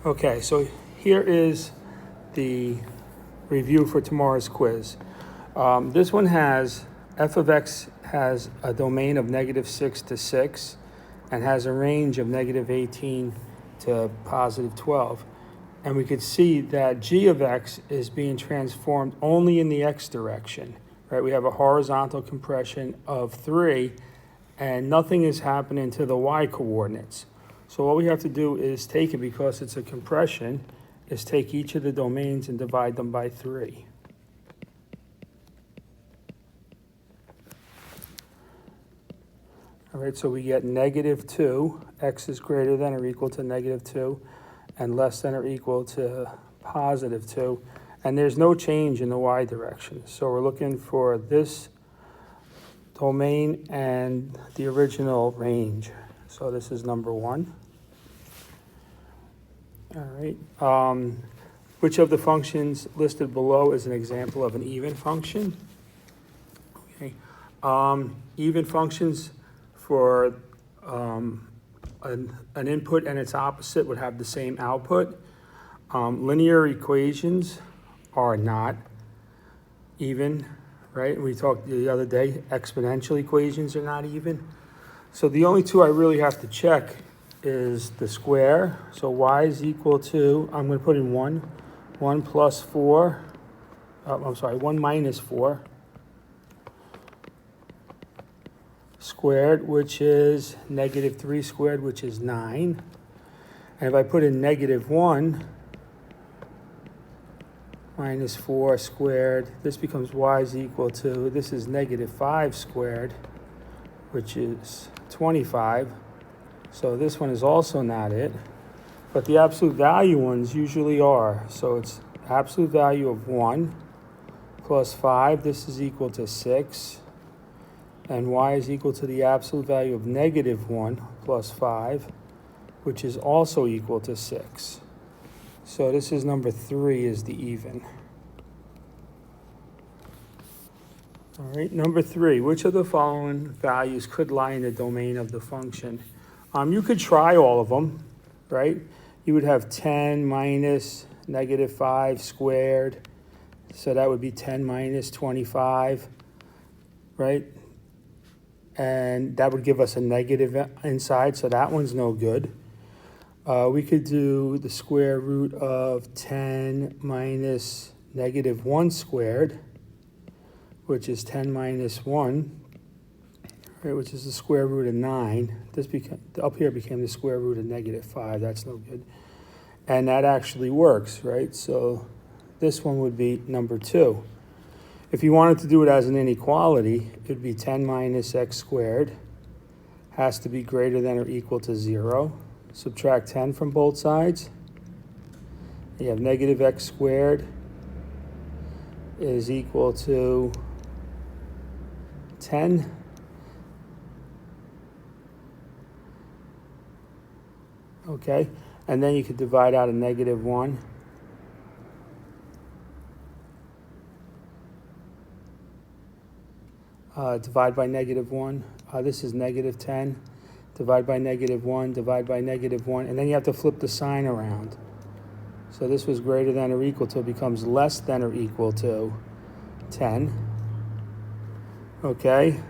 Okay, so here is the review for tomorrow's quiz. This one has f of x has a domain of -6 to 6 and has a range of -18 to +12. And we could see that g of x is being transformed only in the x direction, right? We have a horizontal compression of 3 and nothing is happening to the y coordinates. So what we have to do is take it, because it's a compression, is take each of the domains and divide them by 3. All right, so we get -2, x is greater than or equal to -2, and less than or equal to +2, and there's no change in the y direction. So we're looking for this domain and the original range. So this is number 1. All right. Which of the functions listed below is an example of an even function? Okay. Even functions for an input and its opposite would have the same output. Linear equations are not even, right? We talked the other day, exponential equations are not even. So the only two I really have to check is the square. So y is equal to, I'm going to put in 1 plus 4, 1 minus 4 squared, which is -3 squared, which is 9. And if I put in -1 minus 4 squared, this becomes y is equal to, this is -5 squared, which is 25. So this one is also not it, but the absolute value ones usually are. So it's absolute value of 1 plus 5, this is equal to 6, and y is equal to the absolute value of -1 plus 5, which is also equal to 6. So this is number 3, is the even. All right, number 3, which of the following values could lie in the domain of the function? You could try all of them, right? You would have 10 minus -5 squared, so that would be 10 minus 25, right? And that would give us a negative inside, so that one's no good. We could do the square root of 10 minus -1 squared, which is 10 minus 1, right, which is the square root of 9. This up here became the square root of -5. That's no good. And that actually works, right? So this one would be number 2. If you wanted to do it as an inequality, it would be 10 minus x squared has to be greater than or equal to 0. Subtract 10 from both sides. You have -x squared is equal to 10. Okay, and then you could divide out a -1. Divide by -1. This is -10. Divide by -1, divide by -1, and then you have to flip the sign around. So this was greater than or equal to, it becomes less than or equal to 10. Okay,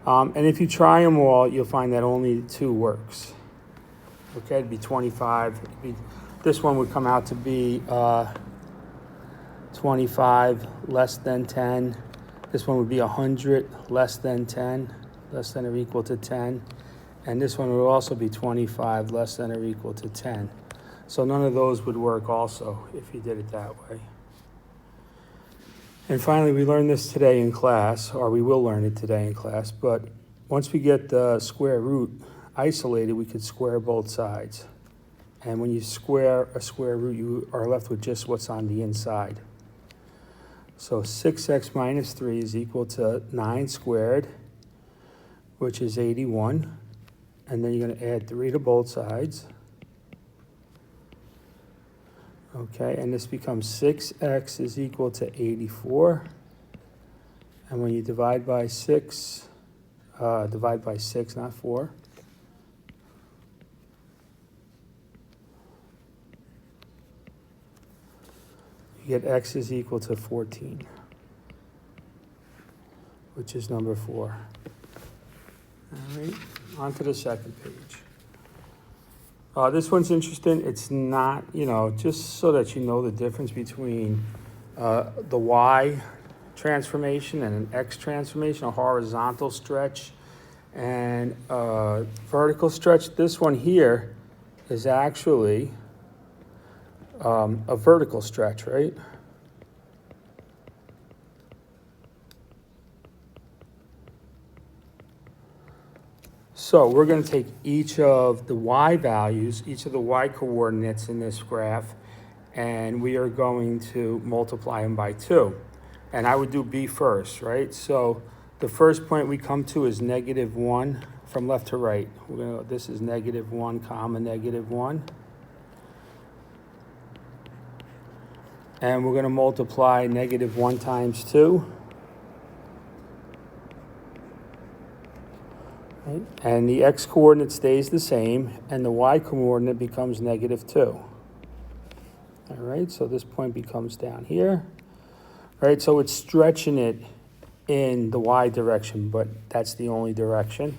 and if you try them all, you'll find that only 2 works. Okay, it'd be 25. This one would come out to be 25 less than 10. This one would be 100 less than 10, less than or equal to 10. And this one would also be 25 less than or equal to 10. So none of those would work also if you did it that way. And finally, we learned this today in class, or we will learn it today in class, but once we get the square root isolated, we could square both sides. And when you square a square root, you are left with just what's on the inside. So 6x minus 3 is equal to 9 squared, which is 81. And then you're going to add 3 to both sides. Okay, and this becomes 6x is equal to 84. And when you divide by 6, not 4. get x is equal to 14, which is number 4. All right, on to the second page. This one's interesting. It's not, just so that you know the difference between the y transformation and an x transformation, a horizontal stretch and a vertical stretch. This one here is actually a vertical stretch, right? So we're going to take each of the y values, each of the y coordinates in this graph, and we are going to multiply them by 2. And I would do b first, right? So the first point we come to is -1 from left to right. This is -1, comma, -1. And we're going to multiply -1 times 2. Right? And the x-coordinate stays the same, and the y-coordinate becomes -2. All right, so this point becomes down here. All right, so it's stretching it in the y direction, but that's the only direction.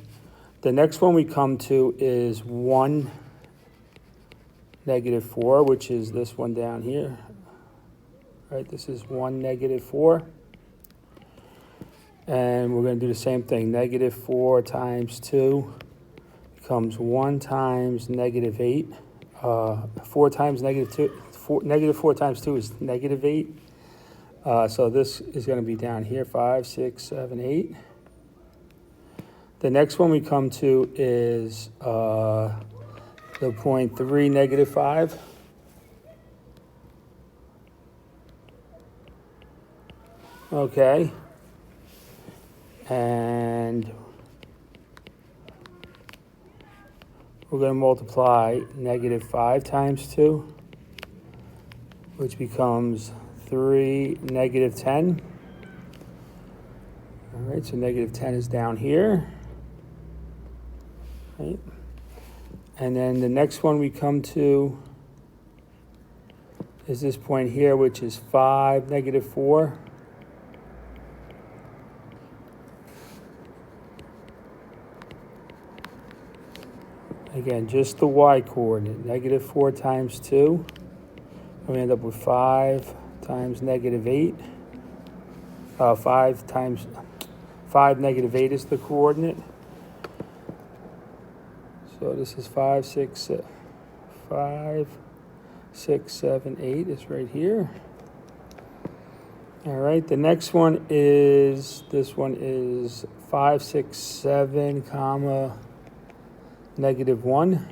The next one we come to is 1, -4, which is this one down here. Right, this is 1, -4. And we're going to do the same thing. -4 times 2 becomes 1 times -8. 4 times -2, -4 times 2 is -8. So this is going to be down here, 5, 6, 7, 8. The next one we come to is the point 3, -5. Okay. And we're going to multiply -5 times 2, which becomes 3, -10. All right, so -10 is down here. Right. And then the next one we come to is this point here, which is 5, -4. Again, just the y-coordinate, -4 times 2. And we end up with 5 times -8. 5 times 5, -8 is the coordinate. So this is 5, 6, 7, 8 is right here. All right, the next one is, this one is 5, 6, 7, comma, -1.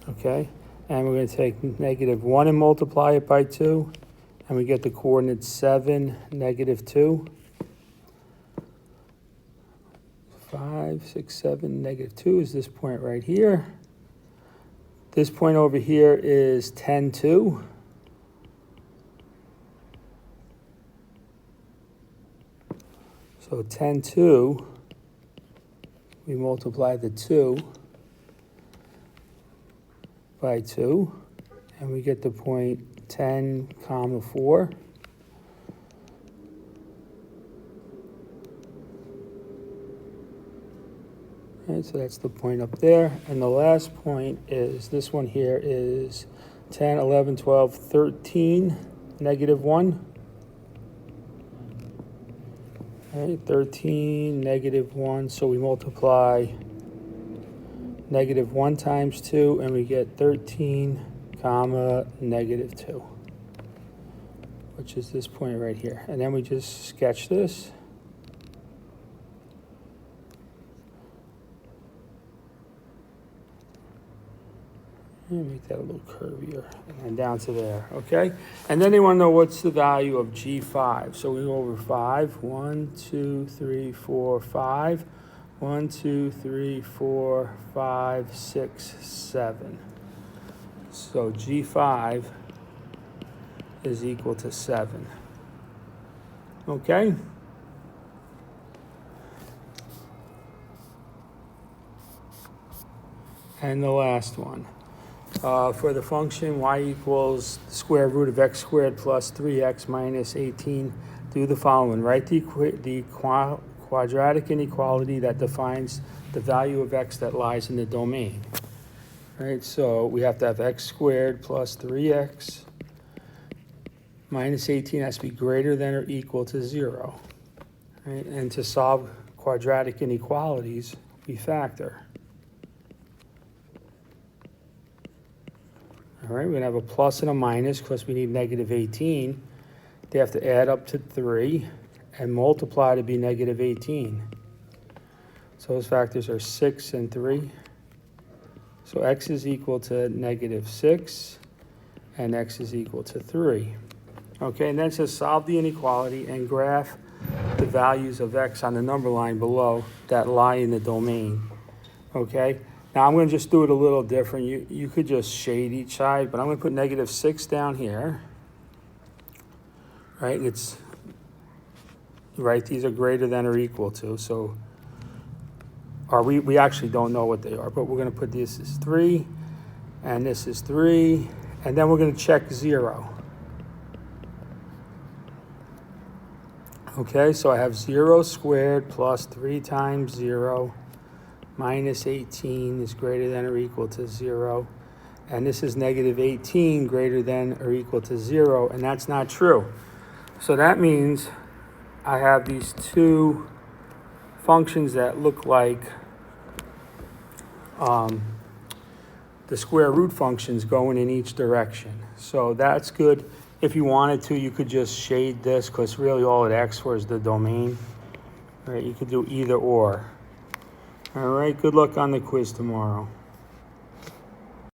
Okay, and we're going to take -1 and multiply it by 2, and we get the coordinate 7, -2. 5, 6, 7, -2 is this point right here. This point over here is 10, 2. So 10, 2, we multiply the 2 by 2, and we get the point 10, comma 4. Right, so that's the point up there. And the last point is, this one here is 10, 11, 12, 13, -1. All right, 13, -1, so we multiply -1 times 2, and we get 13, comma, -2, which is this point right here. And then we just sketch this. Make that a little curvier, and then down to there, okay? And then they want to know what's the value of G5. So we go over 5, 1, 2, 3, 4, 5. 1, 2, 3, 4, 5, 6, 7. So G5 is equal to 7, okay? And the last one. For the function y equals the square root of x squared plus 3x minus 18, do the following. Write the quadratic inequality that defines the value of x that lies in the domain. Right, so we have to have x squared plus 3x minus 18 has to be greater than or equal to 0. Right, and to solve quadratic inequalities, we factor. All right, we're going to have a plus and a minus because we need negative 18. They have to add up to 3 and multiply to be negative 18. So those factors are 6 and 3. So x is equal to negative 6 and x is equal to 3. Okay, and then it says solve the inequality and graph the values of x on the number line below that lie in the domain. Okay? Now I'm going to just do it a little different. You could just shade each side, but I'm going to put negative 6 down here. Right? It's right. These are greater than or equal to. So, or we actually don't know what they are, but we're going to put this as 3, and this is 3, and then we're going to check 0. Okay, so I have 0 squared plus 3 times 0 minus 18 is greater than or equal to 0. And this is negative 18 greater than or equal to 0, and that's not true. So that means I have these two functions that look like the square root functions going in each direction. So that's good. If you wanted to, you could just shade this because really all it asks for is the domain. Right? You could do either or. All right, good luck on the quiz tomorrow.